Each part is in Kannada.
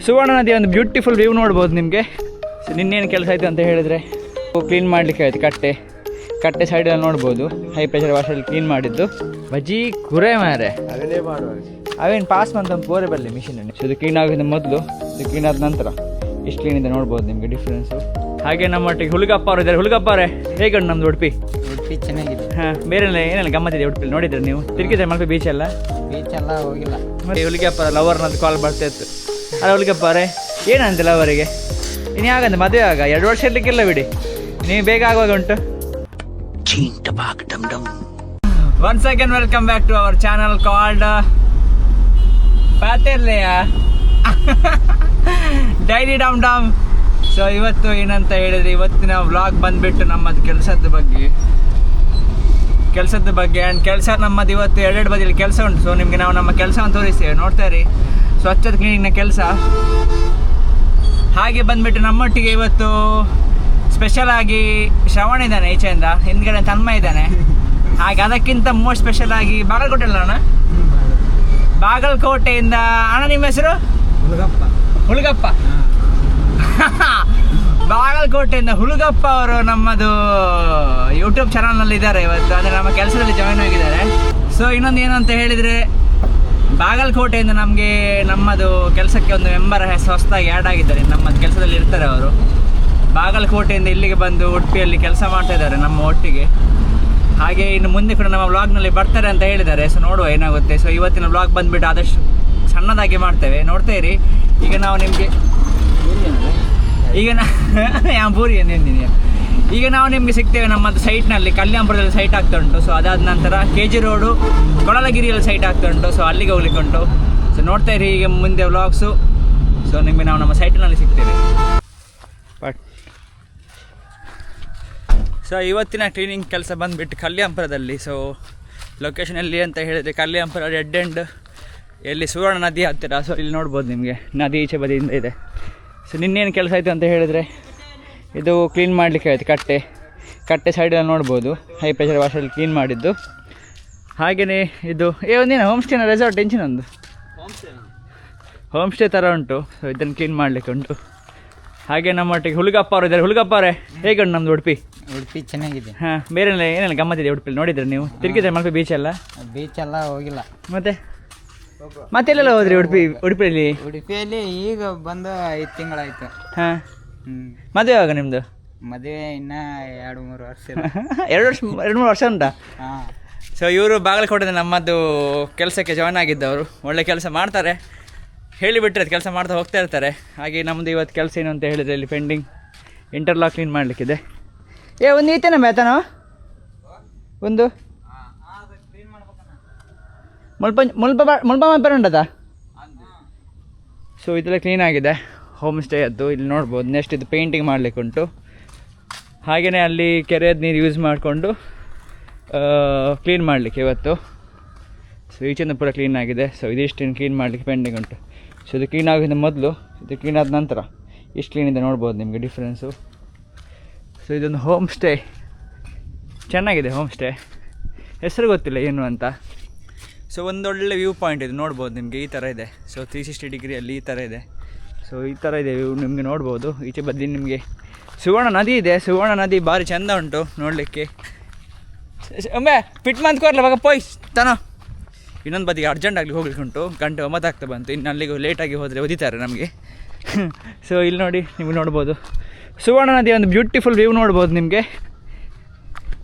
ಸುವರ್ಣ ನದಿ ಒಂದು ಬ್ಯೂಟಿಫುಲ್ ವ್ಯೂ ನೋಡ್ಬೋದು ನಿಮಗೆ. ಸೊ ನಿನ್ನೇನು ಕೆಲಸ ಆಯಿತು ಅಂತ ಹೇಳಿದರೆ ಕ್ಲೀನ್ ಮಾಡಲಿಕ್ಕೆ ಆಯಿತು. ಕಟ್ಟೆ ಸೈಡಲ್ಲಿ ನೋಡ್ಬೋದು ಹೈ ಪ್ರೆಷರ್ ವಾಷಲ್ಲಿ ಕ್ಲೀನ್ ಮಾಡಿದ್ದು. ಬಜ್ಜಿ ಕುರೆ ಮಾರೆ ಅವೇನು ಪಾಸ್ ಅಂತ ಪೋರೆ ಬರಲಿ ಮಿಷಿನಲ್ಲಿ. ಸೊ ಇದು ಕ್ಲೀನ್ ಆಗೋದು ಮೊದಲು, ಇದು ಕ್ಲೀನ್ ಆದ ನಂತರ ಇಷ್ಟು ಕ್ಲೀನ್ ಇದೆ ನೋಡ್ಬೋದು ನಿಮಗೆ ಡಿಫ್ರೆನ್ಸು. ಹಾಗೆ ನಮ್ಮೊಟ್ಟಿಗೆ ಹುಡುಗಪ್ಪ ಅವರು ಇದ್ದಾರೆ. ಹುಡುಗಪ್ಪ ಅವರೇ ಹೇಗೆ ಉಂಟು ನಮ್ಮದು ಉಡುಪಿ? ಉಡುಪಿ ಚೆನ್ನಾಗಿದೆ. ಹಾಂ, ಬೇರೆ ಏನೆಲ್ಲ ಗಮ್ಮತ್ತಿದೆ ಉಡುಪಿ ನೋಡಿದ್ರೆ ನೀವು? ತಿರುಗಿದ್ರೆ ಮಲ್ಪೆ ಬೀಚ್ ಎಲ್ಲ ಹೋಗಿಲ್ಲ. ಮತ್ತೆ ಹುಡುಗಪ್ಪ ಲವರ್ನದ್ದು ಕಾಲ್ ಬರ್ತಾ ಇತ್ತು. ಅಲ್ಲ ಹುಡುಗಪ್ಪ ಅವರೇ ಏನಂತೆ ಲವರಿಗೆ? ಇನ್ನು ಯಾಗಂತ ಮದುವೆ ಆಗ 2 ವರ್ಷ ಇರಲಿಕ್ಕಿಲ್ಲ ಬಿಡಿ, ನೀವು ಬೇಗ ಆಗುವಾಗ ಉಂಟು. Once again welcome back to our channel called Paterleya daily dum dum. So ಇವತ್ತು ಏನಂತ ಹೇಳಿದ್ರೆ, ಇವತ್ತಿನ ವ್ಲಾಗ್ ಬಂದುಬಿಟ್ಟು ನಮ್ಮದು ಕೆಲಸದ ಬಗ್ಗೆ ಆ್ಯಂಡ್ ಕೆಲಸ ನಮ್ಮದು ಇವತ್ತು 2 ಬದಿಯಲ್ಲಿ ಕೆಲಸ ಉಂಟು. ಸೊ ನಿಮಗೆ ನಾವು ನಮ್ಮ ಕೆಲಸವನ್ನು ತೋರಿಸ್ತೇವೆ, ನೋಡ್ತಾ ಇರಿ. ಸ್ವಚ್ಛತೆ ಕ್ಲೀನಿಂಗ್ನ ಕೆಲಸ. ಹಾಗೆ ಬಂದುಬಿಟ್ಟು ನಮ್ಮೊಟ್ಟಿಗೆ ಇವತ್ತು ಸ್ಪೆಷಲ್ ಆಗಿ ಶ್ರವಣ ಇದ್ದಾನೆ, ಈಚೆಯಿಂದ ಹಿಂದ್ಗಡೆ ತನ್ಮ ಇದ್ದಾನೆ. ಹಾಗೆ ಅದಕ್ಕಿಂತ ಮೋಸ್ಟ್ ಸ್ಪೆಷಲ್ ಆಗಿ ಬಾಗಲಕೋಟೆ ಅಲ್ಲ ಅಣ್ಣ? ಬಾಗಲಕೋಟೆಯಿಂದ ಅಣ್ಣ ನಿಮ್ಮ ಹೆಸರು? ಹುಡುಗಪ್ಪ. ಬಾಗಲಕೋಟೆಯಿಂದ ಹುಡುಗಪ್ಪ ಅವರು ನಮ್ಮದು ಯೂಟ್ಯೂಬ್ ಚಾನಲ್ನಲ್ಲಿ ಇದ್ದಾರೆ ಇವತ್ತು, ಅಂದರೆ ನಮ್ಮ ಕೆಲಸದಲ್ಲಿ ಜಾಯ್ನ್ ಆಗಿದ್ದಾರೆ. ಸೊ ಇನ್ನೊಂದು ಏನು ಅಂತ ಹೇಳಿದರೆ, ಬಾಗಲಕೋಟೆಯಿಂದ ನಮ್ಮದು ಕೆಲಸಕ್ಕೆ ಒಂದು ಮೆಂಬರ್ ಹೊಸದಾಗಿ ಆ್ಯಡ್ ಆಗಿದ್ದಾರೆ. ನಮ್ಮದು ಕೆಲಸದಲ್ಲಿ ಇರ್ತಾರೆ ಅವರು. ಬಾಗಲಕೋಟೆಯಿಂದ ಇಲ್ಲಿಗೆ ಬಂದು ಉಡುಪಿಯಲ್ಲಿ ಕೆಲಸ ಮಾಡ್ತಾ ಇದ್ದಾರೆ ನಮ್ಮ ಒಟ್ಟಿಗೆ. ಹಾಗೆ ಇನ್ನು ಮುಂದೆ ಕೂಡ ನಮ್ಮ ವ್ಲಾಗ್ನಲ್ಲಿ ಬರ್ತಾರೆ ಅಂತ ಹೇಳಿದ್ದಾರೆ. ಸೊ ನೋಡುವ ಏನಾಗುತ್ತೆ. ಸೊ ಇವತ್ತಿನ ವ್ಲಾಗ್ ಬಂದುಬಿಟ್ಟು ಆದಷ್ಟು ಸಣ್ಣದಾಗಿ ಮಾಡ್ತೇವೆ, ನೋಡ್ತಾ ಇರಿ. ಈಗ ನಾವು ನಿಮಗೆ ಈಗ ನಾವು ನಿಮಗೆ ಸಿಗ್ತೇವೆ ನಮ್ಮದು ಸೈಟ್ನಲ್ಲಿ. ಕಲ್ಯಾಣಪುರದಲ್ಲಿ ಸೈಟ್ ಆಗ್ತಾ ಉಂಟು. ಸೊ ಅದಾದ ನಂತರ KG ರೋಡು ಕೊಳಲಗಿರಿಯಲ್ಲಿ ಸೈಟ್ ಆಗ್ತಾ ಉಂಟು. ಸೊ ಅಲ್ಲಿಗೆ ಹೋಗ್ಲಿಕ್ಕೆ ಉಂಟು. ಸೊ ನೋಡ್ತಾ ಇರಿ ಈಗ ಮುಂದೆ ವ್ಲಾಗ್ಸು. ಸೊ ನಿಮಗೆ ನಾವು ನಮ್ಮ ಸೈಟ್ನಲ್ಲಿ ಸಿಗ್ತೇವೆ. ಸೊ ಇವತ್ತಿನ ಕ್ಲೀನಿಂಗ್ ಕೆಲಸ ಬಂದುಬಿಟ್ಟು ಕಲ್ಯಾಣಪುರದಲ್ಲಿ. ಸೊ ಲೊಕೇಶನ್ ಎಲ್ಲಿ ಅಂತ ಹೇಳಿದರೆ ಕಲ್ಯಾಣಪುರ ಡೆಡ್ ಎಂಡ್, ಎಲ್ಲಿ ಸುವರ್ಣ ನದಿ ಹತ್ತಿರ. ಸೊ ಇಲ್ಲಿ ನೋಡ್ಬೋದು ನಿಮಗೆ ನದಿ ಈಚೆ ಬದಿಯಿಂದ ಇದೆ. ಸೊ ನಿನ್ನೇನು ಕೆಲಸ ಆಯಿತು ಅಂತ ಹೇಳಿದರೆ, ಇದು ಕ್ಲೀನ್ ಮಾಡಲಿಕ್ಕೆ ಆಯಿತು. ಕಟ್ಟೆ ಸೈಡಲ್ಲಿ ನೋಡ್ಬೋದು ಹೈ ಪ್ರೆಷರ್ ವಾಷಲ್ಲಿ ಕ್ಲೀನ್ ಮಾಡಿದ್ದು. ಹಾಗೆಯೇ ಇದು ಒಂದಿನ ಹೋಮ್ ಸ್ಟೇನ ರೆಸಾರ್ಟ್ ಒಂದು ಹೋಮ್ ಸ್ಟೇ ಥರ ಉಂಟು. ಸೊ ಇದನ್ನು ಕ್ಲೀನ್ ಮಾಡಲಿಕ್ಕೆ ಉಂಟು. ಹಾಗೆ ನಮ್ಮೊಟ್ಟಿಗೆ ಹುಡುಗಪ್ಪ ಅವರು ಇದ್ದಾರೆ. ಹುಡುಗಪ್ಪ ಅವರೇ ಹೇಗೆ ಉಂಟು ನಮ್ಮದು ಉಡುಪಿ? ಉಡುಪಿ ಚೆನ್ನಾಗಿದೆ. ಹಾಂ, ಬೇರೆ ಏನೆಲ್ಲ ಗಮ್ಮತ್ತಿದೆ ಉಡುಪಿಲಿ ನೋಡಿದ್ರೆ ನೀವು? ತಿರುಗಿದ್ರೆ ಮಲ್ಪೆ ಬೀಚ್ ಎಲ್ಲ ಹೋಗಿಲ್ಲ. ಮತ್ತೆಲ್ಲೆಲ್ಲ ಹೋದ್ರಿ ಉಡುಪಿಯಲ್ಲಿ? ಉಡುಪಿಯಲ್ಲಿ ಈಗ ಬಂದು 5 ತಿಂಗಳಾಯ್ತು. ಹಾಂ, ಮದುವೆ ಆಗ ನಿಮ್ಮದು? ಮದುವೆ ಇನ್ನ 2-3 ವರ್ಷ. 2-3 ವರ್ಷ ಉಂಟಾ? ಹಾಂ. ಸೊ ಇವರು ಬಾಗಲಕೋಟೆಯಿಂದ ನಮ್ಮದು ಕೆಲಸಕ್ಕೆ ಜಾಯ್ನ್ ಆಗಿದ್ದವರು. ಒಳ್ಳೆ ಕೆಲಸ ಮಾಡ್ತಾರೆ, ಹೇಳಿಬಿಟ್ರೆ ಕೆಲಸ ಮಾಡ್ತಾ ಹೋಗ್ತಾ ಇರ್ತಾರೆ. ಹಾಗೆ ನಮ್ಮದು ಇವತ್ತು ಕೆಲಸ ಏನು ಅಂತ ಹೇಳಿದರೆ, ಇಲ್ಲಿ ಪೆಂಡಿಂಗ್ ಇಂಟರ್ಲಾಕ್ ಕ್ಲೀನ್ ಮಾಡಲಿಕ್ಕಿದೆ. ಒಂದು ಈತೇನ ಬೇತನ ಒಂದು ಮುಲ್ಪ ಉಂಟದ. ಸೊ ಇದೆಲ್ಲ ಕ್ಲೀನ್ ಆಗಿದೆ ಹೋಮ್ ಸ್ಟೇ ಅದು. ಇಲ್ಲಿ ನೋಡ್ಬೋದು. ನೆಕ್ಸ್ಟ್ ಇದು ಪೇಂಟಿಂಗ್ ಮಾಡಲಿಕ್ಕೆ ಉಂಟು. ಹಾಗೆಯೇ ಅಲ್ಲಿ ಕೆರೆಯದ ನೀರು ಯೂಸ್ ಮಾಡಿಕೊಂಡು ಕ್ಲೀನ್ ಮಾಡಲಿಕ್ಕೆ ಇವತ್ತು. ಸೊ ಈಚೆಯಿಂದ ಪೂರ ಕ್ಲೀನ್ ಆಗಿದೆ. ಸೊ ಇದಿಷ್ಟು ಕ್ಲೀನ್ ಮಾಡಲಿಕ್ಕೆ ಪೆಂಡಿಂಗ್ ಉಂಟು. ಸೊ ಇದು ಕ್ಲೀನ್ ಆಗೋದು ಮೊದಲು, ಇದು ಕ್ಲೀನ್ ಆದ ನಂತರ ಇಷ್ಟು ಕ್ಲೀನ್ ಇದೆ ನೋಡ್ಬೋದು ನಿಮಗೆ ಡಿಫ್ರೆನ್ಸು. ಸೊ ಇದೊಂದು ಹೋಮ್ ಸ್ಟೇ, ಚೆನ್ನಾಗಿದೆ ಹೋಮ್ ಸ್ಟೇ. ಹೆಸರು ಗೊತ್ತಿಲ್ಲ ಏನು ಅಂತ. ಸೊ ಒಂದೊಳ್ಳೆ ವ್ಯೂ ಪಾಯಿಂಟ್ ಇದು ನೋಡ್ಬೋದು ನಿಮಗೆ. ಈ ಥರ ಇದೆ. ಸೊ 360 ಡಿಗ್ರಿಯಲ್ಲಿ ಈ ಥರ ಇದೆ. ಸೊ ಈ ಥರ ಇದೆ ವ್ಯೂ ನಿಮಗೆ ನೋಡ್ಬೋದು. ಈಚೆ ಬದಿ ನಿಮಗೆ ಸುವರ್ಣ ನದಿ ಇದೆ. ಸುವರ್ಣ ನದಿ ಭಾರಿ ಚೆಂದ ಉಂಟು ನೋಡಲಿಕ್ಕೆ. ಒಮ್ಮೆ ಫಿಟ್ ಮಾಡ್ಕೊರ್ಲ ಬಾಗ ಪೋಯ್ ತಾನ. ಇನ್ನೊಂದು ಬದಿಗೆ ಅರ್ಜೆಂಟ್ ಆಗಲಿ ಹೋಗ್ಲಿಕ್ಕೆ ಉಂಟು. 9:00 ಆಗ್ತಾ ಬಂತು. ಇನ್ನು ಅಲ್ಲಿಗೆ ಲೇಟಾಗಿ ಹೋದರೆ ಒದಿತಾರೆ ನಮಗೆ. ಸೊ ಇಲ್ಲಿ ನೋಡಿ ನಿಮಗೆ ನೋಡ್ಬೋದು ಸುವರ್ಣ ನದಿ ಒಂದು ಬ್ಯೂಟಿಫುಲ್ ವ್ಯೂ ನೋಡ್ಬೋದು ನಿಮಗೆ.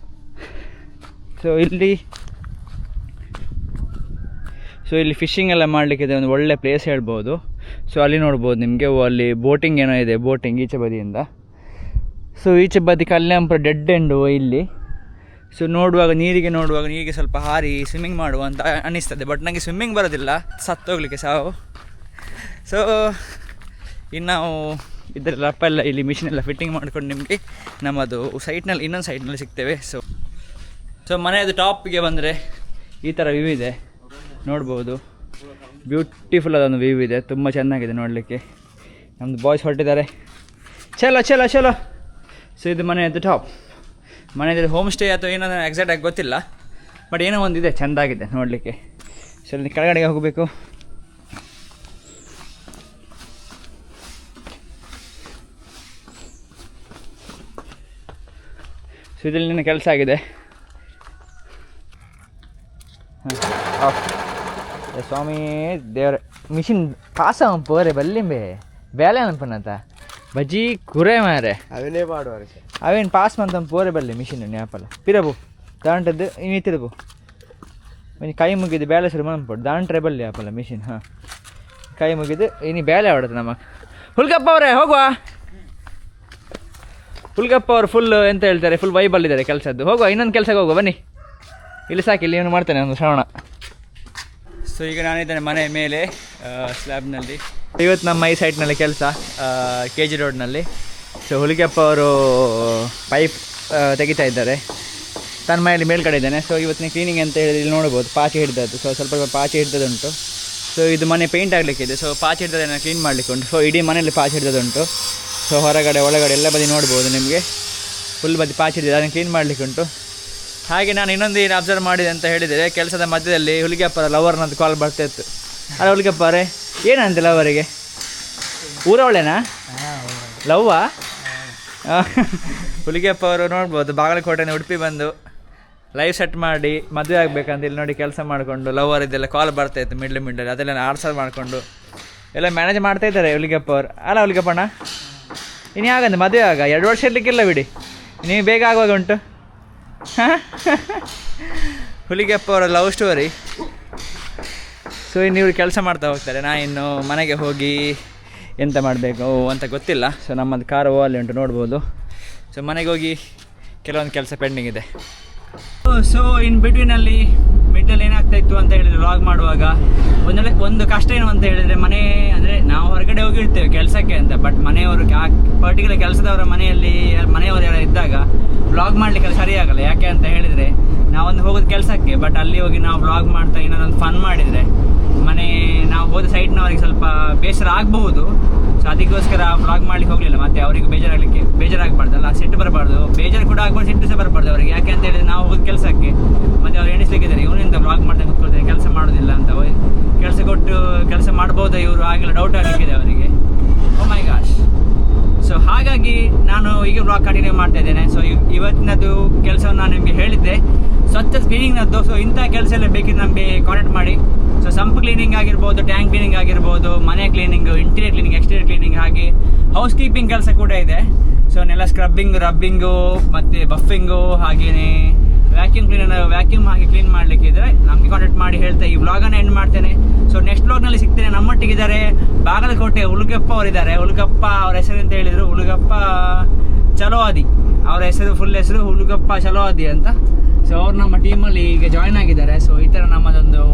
ಸೊ ಇಲ್ಲಿ ಫಿಶಿಂಗ್ ಎಲ್ಲ ಮಾಡಲಿಕ್ಕಿದೆ, ಒಂದು ಒಳ್ಳೆ ಪ್ಲೇಸ್ ಹೇಳ್ಬೋದು. ಸೊ ಅಲ್ಲಿ ನೋಡ್ಬೋದು ನಿಮಗೆ, ಅಲ್ಲಿ ಬೋಟಿಂಗ್ ಏನೋ ಇದೆ, ಬೋಟಿಂಗ್ ಈಚೆ ಬದಿಯಿಂದ. ಸೊ ಈಚೆ ಬದಿ ಕಲ್ಯಾಣಪುರ ಡೆಡ್ ಎಂಡು ಇಲ್ಲಿ. ಸೊ ನೀರಿಗೆ ಸ್ವಲ್ಪ ಹಾರಿ ಸ್ವಿಮ್ಮಿಂಗ್ ಮಾಡುವ ಅಂತ ಅನ್ನಿಸ್ತದೆ. ಬಟ್ ನನಗೆ ಸ್ವಿಮ್ಮಿಂಗ್ ಬರೋದಿಲ್ಲ, ಸತ್ತೋಗ್ಲಿಕ್ಕೆ ಸಾವು. ಸೊ ಇನ್ನು ನಾವು ಇದರೆಲ್ಲ ಅಪ್ಪೆಲ್ಲ ಇಲ್ಲಿ ಮಿಷಿನೆಲ್ಲ ಫಿಟ್ಟಿಂಗ್ ಮಾಡ್ಕೊಂಡು ನಿಮಗೆ ನಮ್ಮದು ಇನ್ನೊಂದು ಸೈಟ್ನಲ್ಲಿ ಸಿಗ್ತೇವೆ. ಸೊ ಮನೆಯದು ಟಾಪಿಗೆ ಬಂದರೆ ಈ ಥರ ವ್ಯೂ ಇದೆ ನೋಡ್ಬೋದು. ಬ್ಯೂಟಿಫುಲ್ ಅದೊಂದು ವ್ಯೂ ಇದೆ, ತುಂಬ ಚೆನ್ನಾಗಿದೆ ನೋಡಲಿಕ್ಕೆ. ನಮ್ಮದು ಬಾಯ್ಸ್ ಹೊರಟಿದ್ದಾರೆ. ಚಲೋ. ಸೊ ಇದು ಮನೆಯದು ಟಾಪ್. ಮನೆಯದು ಹೋಮ್ ಸ್ಟೇ ಅಥವಾ ಏನೋ ಎಕ್ಸಾಕ್ಟಾಗಿ ಗೊತ್ತಿಲ್ಲ, ಬಟ್ ಏನೋ ಒಂದಿದೆ ಚೆಂದಾಗಿದೆ ನೋಡಲಿಕ್ಕೆ. ಸೊ ಕೆಳಗಡೆಗೆ ಹೋಗಬೇಕು. ಸೊ ಇದರಲ್ಲಿ ನಿನ್ನ ಕೆಲಸ ಆಗಿದೆ. ಆಫ್ ಸ್ವಾಮಿ ದೇವ್ರೆ ಮಿಷಿನ್ ಪಾಸ ಪೋರೆ ಬಲ್ಲಿಂಬೆ ಬೇಲೆ ಅನ್ಪನಂತ ಬಜ್ಜಿ ಕುರೆ ಮಾರೆ ಅವನೇ ಮಾಡುವ ಅವೇನು ಪಾಸ್ ಮಂತ ಪೋರೆ ಬಲ್ಲಿ ಮಿಷಿನ್ ನ್ಯಾಪಲ್ಲ ಪಿರಬು ದಾಂಟದ್ದು ಇನ್ನಿತ್ತಿರಬು ಇನ್ನು ಕೈ ಮುಗಿದು ಬೇಲೆ ಸರಿ ಮನ್ಪಡು ದಾಂಟ್ರೆ ಬಲ್ಲಿ ಆಪಲ್ಲ ಮಿಷಿನ್. ಹಾಂ ಕೈ ಮುಗಿದು ಇನ್ನು ಬೇಲೆ ಹೊಡೆದು ನಮ್ಮ ಹುಲ್ಗಪ್ಪ ಅವರೇ ಹೋಗುವ. ಹುಲ್ಗಪ್ಪ ಅವರು ಫುಲ್ ಎಂತ ಹೇಳ್ತಾರೆ, ಫುಲ್ ವೈಬಲ್ಲಿದ್ದಾರೆ ಕೆಲಸದ್ದು. ಹೋಗುವ, ಇನ್ನೊಂದು ಕೆಲಸಕ್ಕೆ ಹೋಗುವ ಬನ್ನಿ. ಇಲ್ಲಿ ಸಾಕು, ಇಲ್ಲಿ ಏನು ಮಾಡ್ತೇನೆ ಒಂದು ಶ್ರವಣ. ಸೊ ಈಗ ನಾನಿದ್ದೇನೆ ಮನೆ ಮೇಲೆ ಸ್ಲ್ಯಾಬ್ನಲ್ಲಿ. ಇವತ್ತು ನಮ್ಮ ಈ ಸೈಟ್ನಲ್ಲಿ ಕೆಲಸ KG ರೋಡ್ನಲ್ಲಿ. ಸೊ ಹುಲಿಗೆಪ್ಪ ಅವರು ಪೈಪ್ ತೆಗಿತಾ ಇದ್ದಾರೆ. ತನ್ನ ಮನೆಯಲ್ಲಿ ಮೇಲ್ಗಡೆ ಇದ್ದಾನೆ. ಸೊ ಇವತ್ತಿನ ಕ್ಲೀನಿಂಗ್ ಅಂತ ಹೇಳಿದ್ರೆ ಇಲ್ಲಿ ನೋಡ್ಬೋದು ಪಾಚಿ ಹಿಡಿದದ್ದು. ಸೊ ಸ್ವಲ್ಪ ಪಾಚಿ ಹಿಡಿದದುಂಟು. ಸೊ ಇದು ಮನೆ ಪೇಂಟ್ ಆಗಲಿಕ್ಕಿದೆ. ಸೊ ಪಾಚಿ ಹಿಡಿದದನ್ನು ಕ್ಲೀನ್ ಮಾಡಲಿಕ್ಕೆ ಉಂಟು. ಸೊ ಇಡೀ ಮನೆಯಲ್ಲಿ ಪಾಚಿ ಹಿಡಿದದುಂಟು. ಸೊ ಹೊರಗಡೆ ಒಳಗಡೆ ಎಲ್ಲ ಬದಿ ನೋಡ್ಬೋದು ನಿಮಗೆ, ಫುಲ್ ಬದಿ ಪಾಚಿ ಹಿಡಿದಿದೆ. ಅದನ್ನು ಕ್ಲೀನ್ ಮಾಡಲಿಕ್ಕೆ ಉಂಟು. ಹಾಗೆ ನಾನು ಇನ್ನೊಂದು ಏನು ಅಬ್ಸರ್ವ್ ಮಾಡಿದೆ ಅಂತ ಹೇಳಿದರೆ, ಕೆಲಸದ ಮಧ್ಯದಲ್ಲಿ ಹುಲಿಗೆಪ್ಪರ ಲವರ್ನದ್ದು ಕಾಲ್ ಬರ್ತಾ ಇತ್ತು. ಅಲ್ಲ ಹುಲಿಗೆಪ್ಪರೇ ಏನಂತೆ ಲವರಿಗೆ? ಊರವಳೇನಾ ಲವ್ವಾ? ಹುಲಿಗೆಪ್ಪ ಅವರು ನೋಡ್ಬೋದು ಬಾಗಲಕೋಟೆನ ಉಡುಪಿ ಬಂದು ಲೈವ್ ಸೆಟ್ ಮಾಡಿ ಮದುವೆ ಆಗಬೇಕಂತ ಇಲ್ಲಿ ನೋಡಿ ಕೆಲಸ ಮಾಡಿಕೊಂಡು ಲವರ್ ಇದೆಲ್ಲ ಕಾಲ್ ಬರ್ತಾಯಿತ್ತು ಮಿಡ್ಲಲ್ಲಿ. ಅದೆಲ್ಲ ಆರ್ಸರ್ ಮಾಡಿಕೊಂಡು ಎಲ್ಲ ಮ್ಯಾನೇಜ್ ಮಾಡ್ತಾಯಿದ್ದಾರೆ ಹುಲಿಗೆಪ್ಪ ಅವರು. ಅಲ್ಲ ಹುಲಿಗೆಪ್ಪಣ್ಣ ಇನ್ನು ಆಗಂತ ಮದುವೆ ಆಗ 2 ವರ್ಷ ಇರಲಿಕ್ಕಿಲ್ಲ ಬಿಡಿ, ನೀವು ಬೇಗ ಆಗುವಾಗ ಉಂಟು. ಹುಲಿಗೆಪ್ಪ ಅವರ ಲವ್ ಸ್ಟೋರಿ. ಸೊ ಇನ್ನು ಇವರು ಕೆಲಸ ಮಾಡ್ತಾ ಹೋಗ್ತಾರೆ. ನಾ ಇನ್ನು ಮನೆಗೆ ಹೋಗಿ ಎಂತ ಮಾಡಬೇಕು ಅಂತ ಗೊತ್ತಿಲ್ಲ. ಸೊ ನಮ್ಮದು ಕಾರು ಅಲ್ಲಿ ಉಂಟು ನೋಡ್ಬೋದು. ಸೊ ಮನೆಗೆ ಹೋಗಿ ಕೆಲವೊಂದು ಕೆಲಸ ಪೆಂಡಿಂಗ್ ಇದೆ. ಸೊ ಇನ್ ಬಿಟ್ವೀನಲ್ಲಿ ಮಿಡ್ಡಲ್ಲಿ ಏನಾಗ್ತಾ ಇತ್ತು ಅಂತ ಹೇಳಿದರೆ, ವ್ಲಾಗ್ ಮಾಡುವಾಗ ಒಂದು ಕಷ್ಟ ಏನು ಅಂತ ಹೇಳಿದರೆ, ಮನೆ ಅಂದರೆ ನಾವು ಹೊರಗಡೆ ಹೋಗಿರ್ತೇವೆ ಕೆಲಸಕ್ಕೆ ಅಂತ, ಬಟ್ ಮನೆಯವರು ಪರ್ಟಿಕ್ಯುಲರ್ ಕೆಲಸದವರ ಮನೆಯವರು ಎಲ್ಲ ಇದ್ದಾಗ ವ್ಲಾಗ್ ಮಾಡಲಿಕ್ಕೆ ಸರಿಯಾಗಲ್ಲ. ಯಾಕೆ ಅಂತ ಹೇಳಿದರೆ, ನಾವೊಂದು ಹೋಗೋದು ಕೆಲಸಕ್ಕೆ, ಬಟ್ ಅಲ್ಲಿ ಹೋಗಿ ನಾವು ವ್ಲಾಗ್ ಮಾಡ್ತಾ ಏನಾದೊಂದು ಫನ್ ಮಾಡಿದರೆ ನಾವು ಹೋದ ಸೈಟ್ನವರಿಗೆ ಸ್ವಲ್ಪ ಬೇಸರ ಆಗಬಹುದು. ಸೊ ಅದಕ್ಕೋಸ್ಕರ ವ್ಲಾಗ್ ಮಾಡ್ಲಿಕ್ಕೆ ಹೋಗಲಿಲ್ಲ. ಮತ್ತು ಅವರಿಗೆ ಬೇಜಾರಾಗಬಾರ್ದಲ್ಲ, ಸಿಟ್ಟು ಬರಬಾರ್ದು, ಬೇಜಾರು ಕೂಡ ಆಗಬಾರ್ದು, ಸಿಟ್ಟು ಸಹ ಬರಬಾರ್ದು ಅವರಿಗೆ. ಯಾಕೆ ಅಂತ ಹೇಳಿದ್ರೆ ನಾವು ಹೋದ ಕೆಲಸಕ್ಕೆ ಮತ್ತು ಅವ್ರು ಎಣಿಸ್ಲಿಕ್ಕಿದ್ದಾರೆ, ಇವನಿಂದ ವ್ಲಾಗ್ ಮಾಡ್ತಾ ಕೂತ್ಕೊಳ್ತಾರೆ, ಕೆಲಸ ಮಾಡೋದಿಲ್ಲ ಅಂತ. ಕೆಲಸ ಕೊಟ್ಟು ಕೆಲಸ ಮಾಡ್ಬೋದಾ ಇವರು ಹಾಗೆಲ್ಲ ಡೌಟ್ ಆಗಲಿಕ್ಕಿದೆ ಅವರಿಗೆ. ಓ ಮೈ ಗಾಶ್. ಸೊ ಹಾಗಾಗಿ ನಾನು ಈಗ ವ್ಲಾಗ್ ಕಂಟಿನ್ಯೂ ಮಾಡ್ತಾ ಇದ್ದೇನೆ. ಸೊ ಇವತ್ತಿನದು ಕೆಲಸವನ್ನು ನಾನು ನಿಮಗೆ ಹೇಳಿದ್ದೆ, ಸ್ವಚ್ಛ ಕ್ಲೀನಿಂಗ್ನದ್ದು. ಸೊ ಇಂಥ ಕೆಲಸ ಎಲ್ಲ ಬೇಕಿದ್ರೆ ನಮಗೆ ಕಾಂಟ್ಯಾಕ್ಟ್ ಮಾಡಿ. ಸೊ ಸಂಪ್ ಕ್ಲೀನಿಂಗ್ ಆಗಿರ್ಬೋದು, ಟ್ಯಾಂಕ್ ಕ್ಲೀನಿಂಗ್ ಆಗಿರ್ಬೋದು, ಮನೆ cleaning, interior cleaning, exterior cleaning, ಹಾಗೆ ಹೌಸ್ ಕೀಪಿಂಗ್ ಕೆಲಸ ಕೂಡ ಇದೆ. ಸೊ ನೆಲ್ಲ ಸ್ಕ್ರಬ್ಬಿಂಗ್, ರಬ್ಬಿಂಗು, ಮತ್ತು ಬಫಿಂಗು, ಹಾಗೆಯೇ ವ್ಯಾಕ್ಯೂಮ್ ಹಾಗೆ ಕ್ಲೀನ್ ಮಾಡಲಿಕ್ಕಿದ್ರೆ ನಮಗೆ ಕಾಂಟ್ಯಾಕ್ಟ್ ಮಾಡಿ ಹೇಳ್ತಾ ಈ ವ್ಲಾಗನ್ನು ಎಂಡ್ ಮಾಡ್ತೇನೆ. ಸೊ ನೆಕ್ಸ್ಟ್ ವ್ಲಾಗ್ನಲ್ಲಿ ಸಿಗ್ತೇನೆ. ನಮ್ಮೊಟ್ಟಿಗಿದ್ದಾರೆ ಬಾಗಲಕೋಟೆ ಹುಲಿಗೆಪ್ಪ ಅವರಿದ್ದಾರೆ. ಹುಲಿಗೆಪ್ಪ ಅವ್ರ ಹೆಸರು ಅಂತ ಹೇಳಿದರು, ಹುಲಿಗೆಪ್ಪ ಚಲೋವಾದಿ. ಅವರ ಹೆಸರು ಫುಲ್ ಹೆಸರು ಹುಲಿಗೆಪ್ಪ ಚಲೋವಾದಿ ಅಂತ. ಸೊ ಅವ್ರು ನಮ್ಮ ಟೀಮಲ್ಲಿ ಈಗ ಜಾಯ್ನ್ ಆಗಿದ್ದಾರೆ. ಸೊ ಈ ಥರ ನಮ್ಮದೊಂದು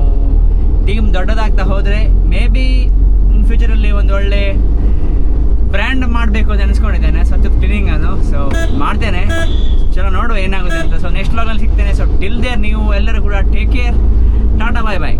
ಟೀಮ್ ದೊಡ್ಡದಾಗ್ತಾ ಹೋದರೆ ಮೇ ಬಿ ಇನ್ ಫ್ಯೂಚರಲ್ಲಿ ಒಂದು ಒಳ್ಳೆ ಬ್ರ್ಯಾಂಡ್ ಮಾಡಬೇಕು ಅಂತ ಅನಿಸ್ಕೊಂಡಿದ್ದೇನೆ, ಸ್ವಚ್ಛ ಕ್ಲೀನಿಂಗ್ ಅದು. ಸೊ ಮಾಡ್ತೇನೆ, ಚಲೋ ನೋಡುವ ಏನಾಗುತ್ತೆ ಅಂತ. ಸೊ ನೆಕ್ಸ್ಟ್ ವ್ಲಾಗಲ್ಲಿ ಸಿಗ್ತೇನೆ. ಸೊ ಟಿಲ್ ದೇರ್ ನೀವು ಎಲ್ಲರೂ ಕೂಡ ಟೇಕ್ ಕೇರ್, ಟಾಟಾ, ಬಾಯ್ ಬಾಯ್.